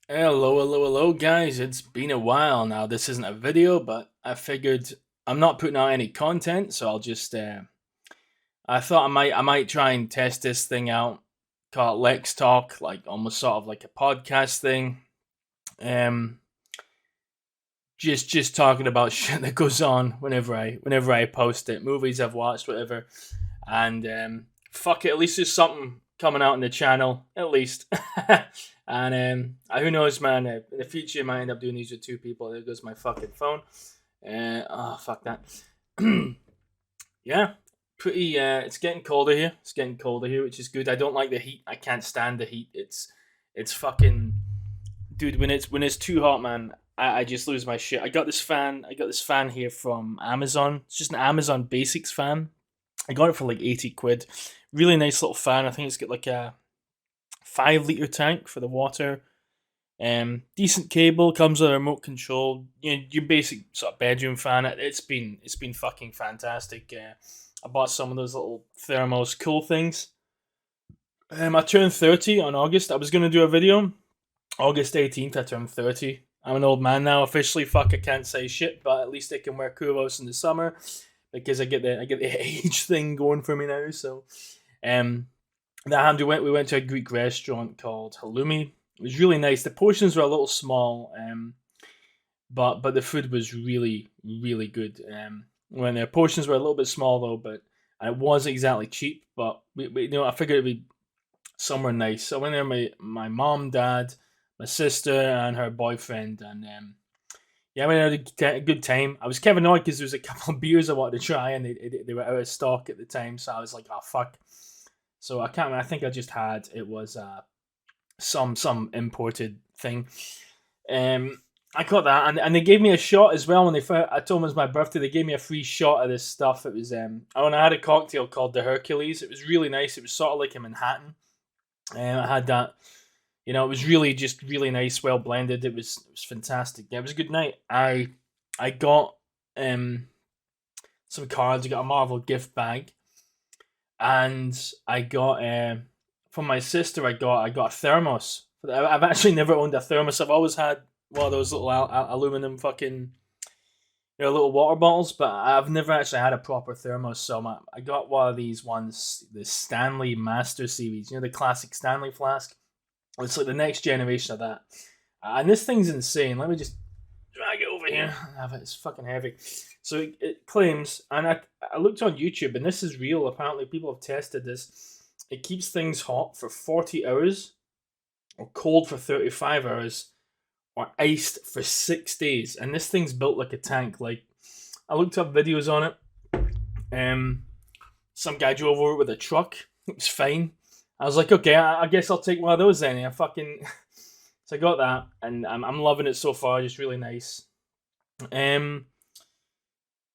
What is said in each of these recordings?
Hello, guys. It's been a while now. This isn't a video, but I figured I'm not putting out any content, so I'll just. I thought I might try and test this thing out. Call it LexTalk, like almost sort of like a podcast thing. Um, just talking about shit that goes on whenever I post it, movies I've watched, whatever. And fuck it, at least there's something coming out on the channel, at least. And who knows, man? In the future, I might end up doing these with two people. There goes my fucking phone. Fuck that. Yeah, pretty. It's getting colder here. It's getting colder here, which is good. I don't like the heat. I can't stand the heat. It's fucking, dude. When it's too hot, man, I just lose my shit. I got this fan. I got this fan here from Amazon. It's just an Amazon Basics fan. I got it for like 80 quid. Really nice little fan. I think it's got like a 5 liter tank for the water. Decent cable, comes with a remote control. You know, your basic sort of bedroom fan. It's been fucking fantastic. I bought some of those little thermos cool things. I turned 30 on August. I was gonna do a video. August 18th, I turned 30. I'm an old man now officially. Fuck, I can't say shit, but at least I can wear kuros in the summer because I get the age thing going for me now. So, um, that hand we went to a Greek restaurant called Halloumi. It was really nice. The portions were a little small, but the food was really good. When the portions were a little bit small though, but and it wasn't exactly cheap. But I figured it'd be somewhere nice. So I went there. My mom, dad, my sister, and her boyfriend, and yeah, we had a good time. I was kind of annoyed because there was a couple of beers I wanted to try, and they were out of stock at the time. So I was like, oh fuck. So I can't. I think I just had it was some imported thing. Um, I got that, and they gave me a shot as well when they found. I told them it was my birthday. They gave me a free shot of this stuff. It was I had a cocktail called the Hercules. It was really nice. It was sort of like a Manhattan. I had that. You know, it was really just really nice, well blended. It was fantastic. Yeah, it was a good night. I got some cards. I got a Marvel gift bag, and I got from my sister. I got a thermos. I've actually never owned a thermos. I've always had one of those little aluminum fucking little water bottles, but I've never actually had a proper thermos. So I got one of these ones, the Stanley Master Series. You know, the classic Stanley flask. It's like the next generation of that. And this thing's insane. Let me just drag it over here. It's fucking heavy. So it claims, and I looked on YouTube, and this is real. Apparently, people have tested this. It keeps things hot for 40 hours, or cold for 35 hours, or iced for 6 days. And this thing's built like a tank. Like, I looked up videos on it. Some guy drove over it with a truck. It was fine. I was like, okay, I guess I'll take one of those then. So I got that, and I'm loving it so far. Just really nice. Um,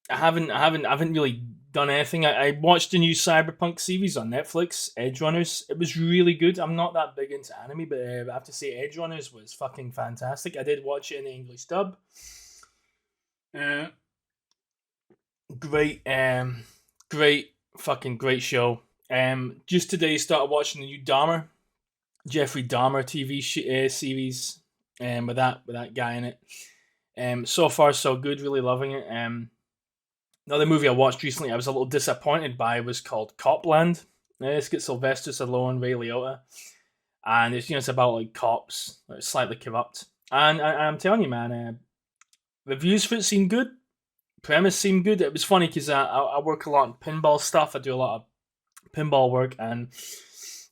I haven't really done anything. I watched the new Cyberpunk series on Netflix, Edge Runners. It was really good. I'm not that big into anime, but I have to say, Edge Runners was fucking fantastic. I did watch it in the English dub. Uh, great, great show. Just today started watching the new Jeffrey Dahmer TV series, with that guy in it. So far so good, really loving it. Another movie I watched recently I was a little disappointed by was called Copland. It's got Sylvester Stallone, Ray Liotta, and it's about like cops, like, slightly corrupt. And I'm telling you, man, reviews for it seem good. Premise seemed good. It was funny because I work a lot in pinball stuff. I do a lot of pinball work, and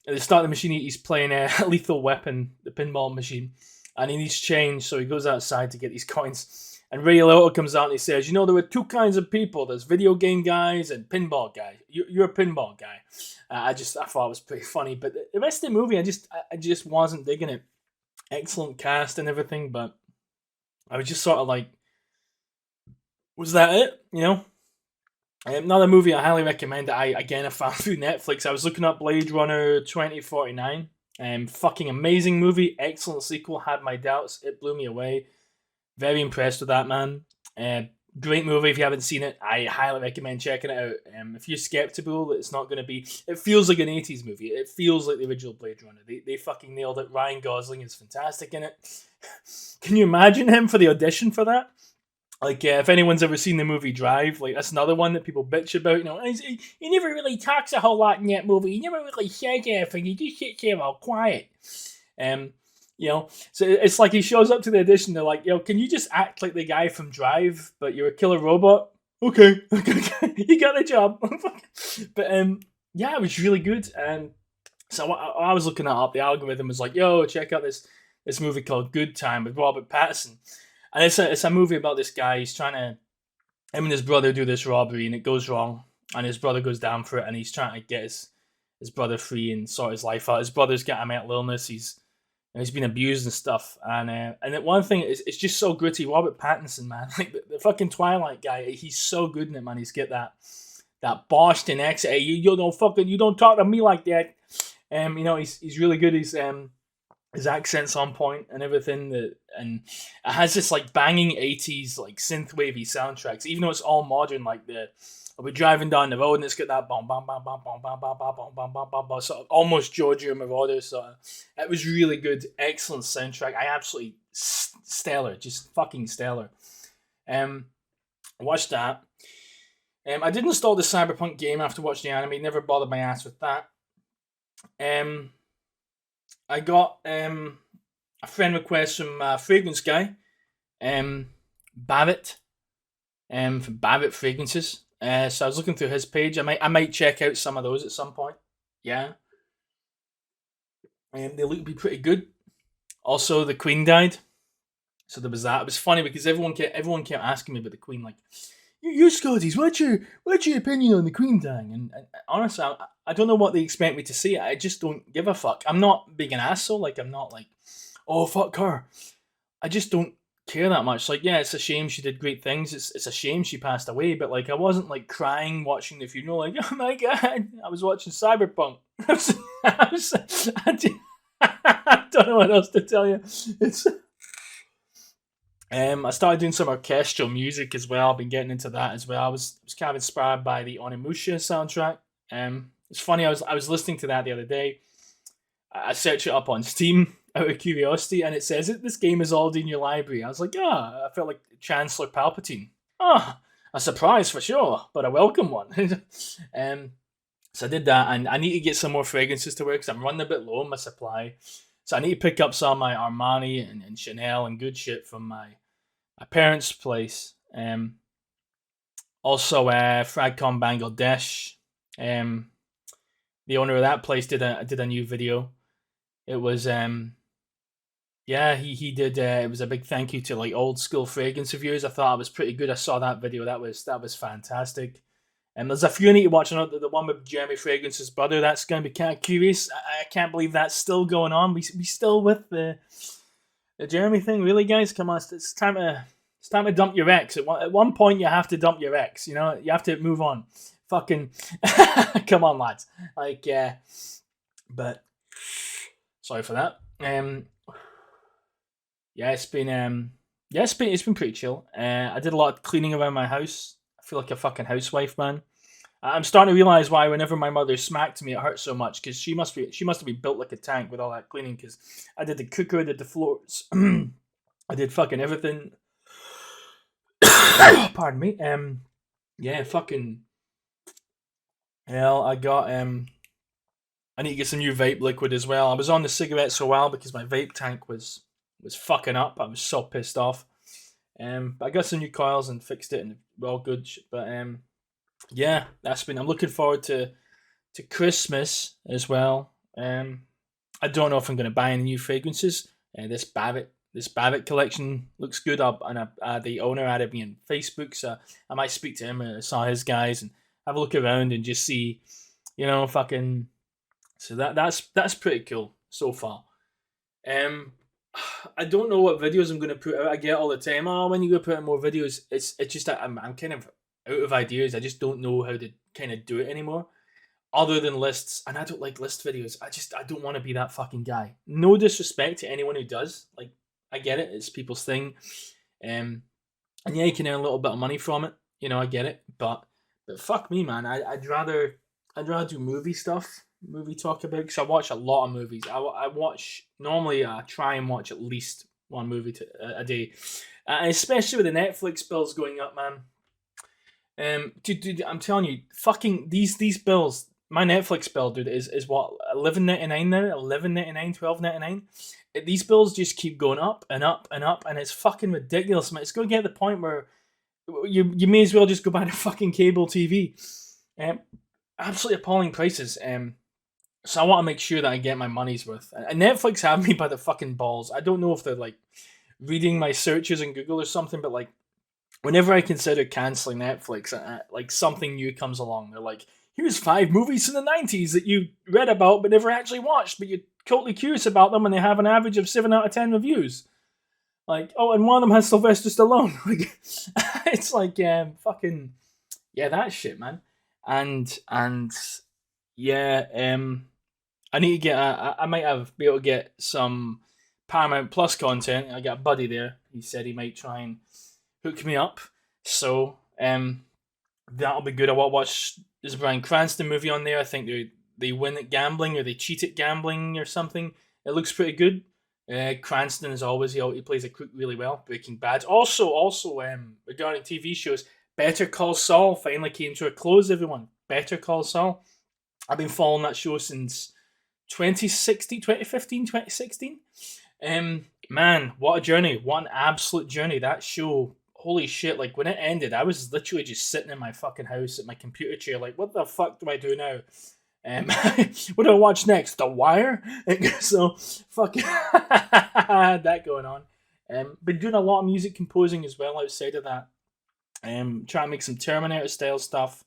at the start of the machine, he's playing a Lethal Weapon, the pinball machine, and he needs change, so he goes outside to get these coins. And Ray Liotta comes out and he says, there were two kinds of people. There's video game guys and pinball guys. You're a pinball guy. I thought it was pretty funny. But the rest of the movie, I just wasn't digging it. Excellent cast and everything, but I was just sort of like, was that it? Another movie I highly recommend that I found through Netflix. I was looking up Blade Runner 2049. Fucking amazing movie. Excellent sequel. Had my doubts. It blew me away. Very impressed with that, man. Great movie. If you haven't seen it, I highly recommend checking it out. If you're skeptical that it's not going to be, it feels like an 80s movie. It feels like the original Blade Runner. They fucking nailed it. Ryan Gosling is fantastic in it. Can you imagine him for the audition for that? Like, if anyone's ever seen the movie Drive, like, that's another one that people bitch about. You know, he never really talks a whole lot in that movie. He never really says anything. He just sits there all quiet. You know, so it's like he shows up to the audition. They're like, "Yo, can you just act like the guy from Drive, but you're a killer robot?" Okay, you got the job. But yeah, it was really good. And so I was looking that up. The algorithm was like, "Yo, check out this movie called Good Time with Robert Pattinson," and it's a movie about this guy. He's trying to him and his brother do this robbery, and it goes wrong, and his brother goes down for it, and he's trying to get his brother free and sort his life out. His brother's got a mental illness. He's been abused and stuff, and one thing is, it's just so gritty. Robert Pattinson, man, like the fucking Twilight guy, he's so good in it, man. He's got that Boston accent. Hey, you don't talk to me like that. You know, he's really good. His accent's on point and everything. And it has this like banging 80s like synthwavy soundtracks, even though it's all modern. Like I'll be driving down the road and it's got that bum bum bum bum bum bum bum bum bum bum bum bum bum, sort of almost Giorgio Moroder. So it was really good, excellent soundtrack. I absolutely stellar, just fucking stellar. Watched that. I did install the Cyberpunk game after watching the anime. Never bothered my ass with that. I got a friend request from Fragrance Guy, Babbitt, from Babbitt Fragrances. So I was looking through his page. I might check out some of those at some point. Yeah. They look to be pretty good. Also, the Queen died, so there was that. It was funny because everyone kept asking me about the Queen. Like, you Scotties, what's your opinion on the Queen dying? And honestly, I don't know what they expect me to say. I just don't give a fuck. I'm not being an asshole. Like, I'm not like, oh fuck her. I just don't care that much. Like, yeah, it's a shame she did great things. It's a shame she passed away. But like, I wasn't like crying watching the funeral. Like, oh my god, I was watching Cyberpunk. I don't know what else to tell you. It's. I started doing some orchestral music as well. I've been getting into that as well. I was kind of inspired by the Onimusha soundtrack. It's funny. I was listening to that the other day. I searched it up on Steam out of curiosity, and it says this game is already in your library. I was like, I felt like Chancellor Palpatine. A surprise for sure, but a welcome one. So I did that, and I need to get some more fragrances to wear because I'm running a bit low on my supply. So I need to pick up some of my Armani and Chanel and good shit from my parents' place. Also, Fragcom Bangladesh. The owner of that place did a new video. It was he did. It was a big thank you to like old school fragrance reviewers. I thought it was pretty good. I saw that video. That was fantastic. There's a few I need to watch. The one with Jeremy Fragrance's brother. That's going to be kind of curious. I can't believe that's still going on. We still with the Jeremy thing, really, guys? Come on, it's time to dump your ex. At one point, you have to dump your ex. You know, you have to move on. Fucking, come on, lads. Like, but sorry for that. It's been pretty chill. I did a lot of cleaning around my house. I feel like a fucking housewife, man. I'm starting to realize why whenever my mother smacked me, it hurt so much because she must have been built like a tank with all that cleaning. Because I did the cooker, I did the floors, I did fucking everything. Pardon me. Fucking hell. I got I need to get some new vape liquid as well. I was on the cigarettes for a while because my vape tank was fucking up. I was so pissed off. But I got some new coils and fixed it, and we're all good. But I'm looking forward to Christmas as well. I don't know if I'm going to buy any new fragrances. This Babbitt collection looks good. The owner added me on Facebook, so I might speak to him and saw his guys and have a look around and just see, fucking. So that's pretty cool so far. I don't know what videos I'm going to put out. I get all the time, when you go put out more videos, it's just that I'm kind of out of ideas. I just don't know how to kind of do it anymore, other than lists. And I don't like list videos. I don't want to be that fucking guy. No disrespect to anyone who does. Like, I get it. It's people's thing. And yeah, you can earn a little bit of money from it. I get it, but fuck me, man. I'd rather do movie stuff, movie talk about, because I watch a lot of movies. I watch normally. I try and watch at least one movie a day, especially with the Netflix bills going up, man. Dude, I'm telling you, fucking these bills. My Netflix bill, dude, is what, 11.99 now, 11.99, 12.99. These bills just keep going up and up and up, and it's fucking ridiculous, man. It's going to get to the point where you may as well just go buy the fucking cable TV. Absolutely appalling prices. So I want to make sure that I get my money's worth. And Netflix have me by the fucking balls. I don't know if they're like reading my searches in Google or something, but like whenever I consider canceling Netflix, like something new comes along, they're like, "Here's 5 movies from the '90s that you read about but never actually watched, but you're totally curious about them, and they have an average of 7 out of 10 reviews." Like, oh, and one of them has Sylvester Stallone. Like, it's like, fucking, yeah, that shit, man. And yeah, I need to get. I might be able to get some Paramount Plus content. I got a buddy there. He said he might try and hook me up. So that'll be good. I want to watch. There's a Bryan Cranston movie on there. I think they win at gambling, or they cheat at gambling or something. It looks pretty good. Cranston, as always, he plays a crook really well. Breaking Bad. Also, regarding TV shows, Better Call Saul finally came to a close. Everyone, Better Call Saul. I've been following that show since 2016, 2015, 2016. Man, what a journey. What an absolute journey. That show, holy shit, like when it ended, I was literally just sitting in my fucking house at my computer chair, like, what the fuck do I do now? What do I watch next? The Wire? So, fucking that going on. Been doing a lot of music composing as well outside of that. Trying to make some Terminator style stuff.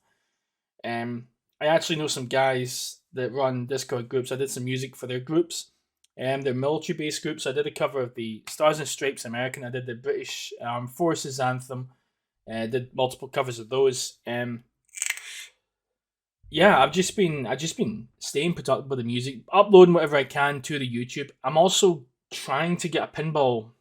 I actually know some guys that run Discord groups. I did some music for their groups. They're military-based groups. I did a cover of the Stars and Stripes American. I did the British Armed Forces anthem. Did multiple covers of those. Yeah, I've just been staying productive with the music, uploading whatever I can to the YouTube. I'm also trying to get a pinball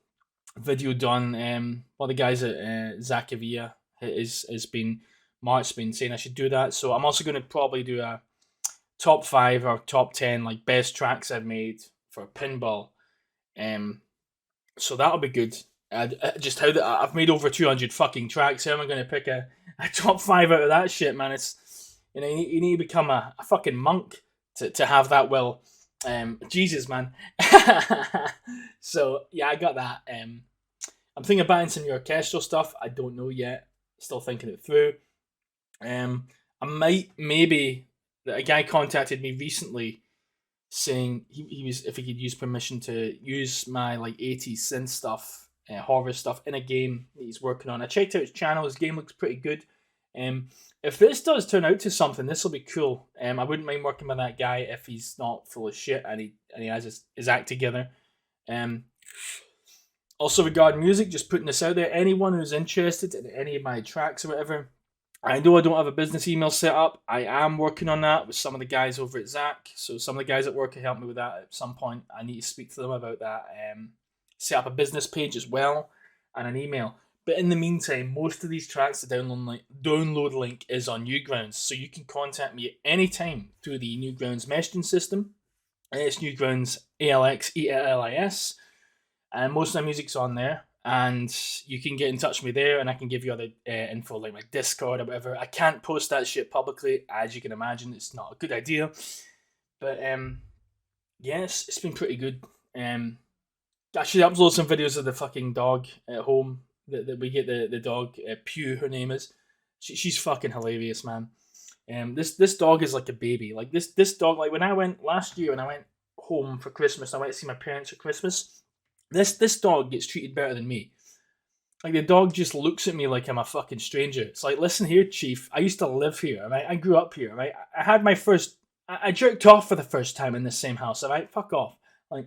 video done. One of the guys at Zakavia has been Mark's been saying I should do that. So I'm also going to probably do a top 5 or top 10 like best tracks I've made for pinball. So that'll be good. Just how that I've made over 200 fucking tracks. How am I going to pick a top 5 out of that shit, man? It's you need to become a fucking monk to have that well. Jesus, man. So yeah, I got that. I'm thinking about some new orchestral stuff. I don't know yet. Still thinking it through. I might maybe a guy contacted me recently saying he was if he could use permission to use my like 80s synth stuff, horror stuff in a game that he's working on. I checked out his channel. His game looks pretty good. If this does turn out to something, this will be cool. I wouldn't mind working with that guy if he's not full of shit and he has his act together. Also regarding music, just putting this out there. Anyone who's interested in any of my tracks or whatever, I know I don't have a business email set up. I am working on that with some of the guys over at Zach. So some of the guys at work can help me with that at some point. I need to speak to them about that. Set up a business page as well and an email. But in the meantime, most of these tracks, the download link is on Newgrounds. So you can contact me at any time through the Newgrounds messaging system. It's Newgrounds ALXELIS. And most of my music's on there. And you can get in touch with me there, and I can give you other info like my Discord or whatever. I can't post that shit publicly, as you can imagine. It's not a good idea. But yes, it's been pretty good. I should upload some videos of the fucking dog at home that we get the dog Pew, her name is. She's fucking hilarious, man. This dog is like a baby. Like this dog, like when I went last year when I went home for Christmas, I went to see my parents for Christmas. This dog gets treated better than me. Like the dog just looks at me like I'm a fucking stranger. It's like, listen here, Chief. I used to live here, right? I grew up here, right? I had my first. I jerked off for the first time in this same house, right? Fuck off. Like,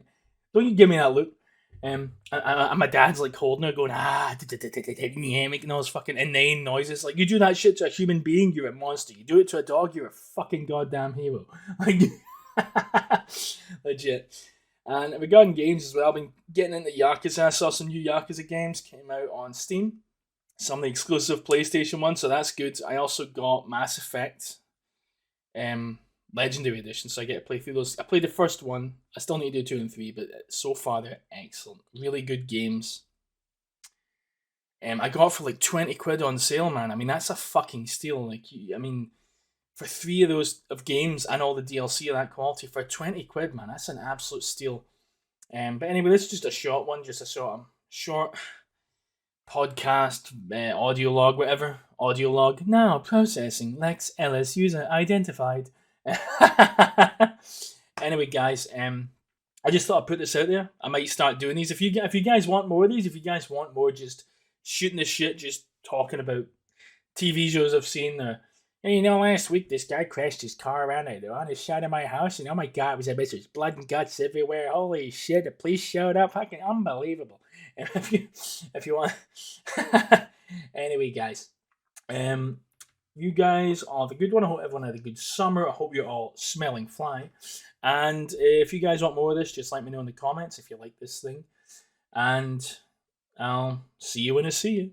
don't you give me that look. And my dad's like holding her, going making those fucking inane noises. Like you do that shit to a human being, you're a monster. You do it to a dog, you're a fucking goddamn hero. Like, legit. And regarding games as well, I've been getting into Yakuza. I saw some new Yakuza games came out on Steam. some of the exclusive PlayStation ones, so that's good. I also got Mass Effect Legendary Edition, so I get to play through those. I played the first one. I still need to do 2 and 3, but so far they're excellent. Really good games. I got for like 20 quid on sale, man. I mean, that's a fucking steal. Like, I mean, for 3 of those of games and all the DLC of that quality for 20 quid, man, that's an absolute steal. But anyway, this is just a short one, just a sort of short podcast, audio log, whatever. Audio log now processing. Lex Ellis user identified. Anyway, guys, I just thought I'd put this out there. I might start doing these. If you guys want more of these, if you guys want more, just shooting the shit, just talking about TV shows I've seen. You know, last week this guy crashed his car around on his side of my house, and oh my god, it was a mess. There's blood and guts everywhere. Holy shit! The police showed up. Fucking unbelievable. And if you want, anyway, guys, you guys are the good one. I hope everyone had a good summer. I hope you're all smelling fly. And if you guys want more of this, just let me know in the comments if you like this thing. And I'll see you when I see you.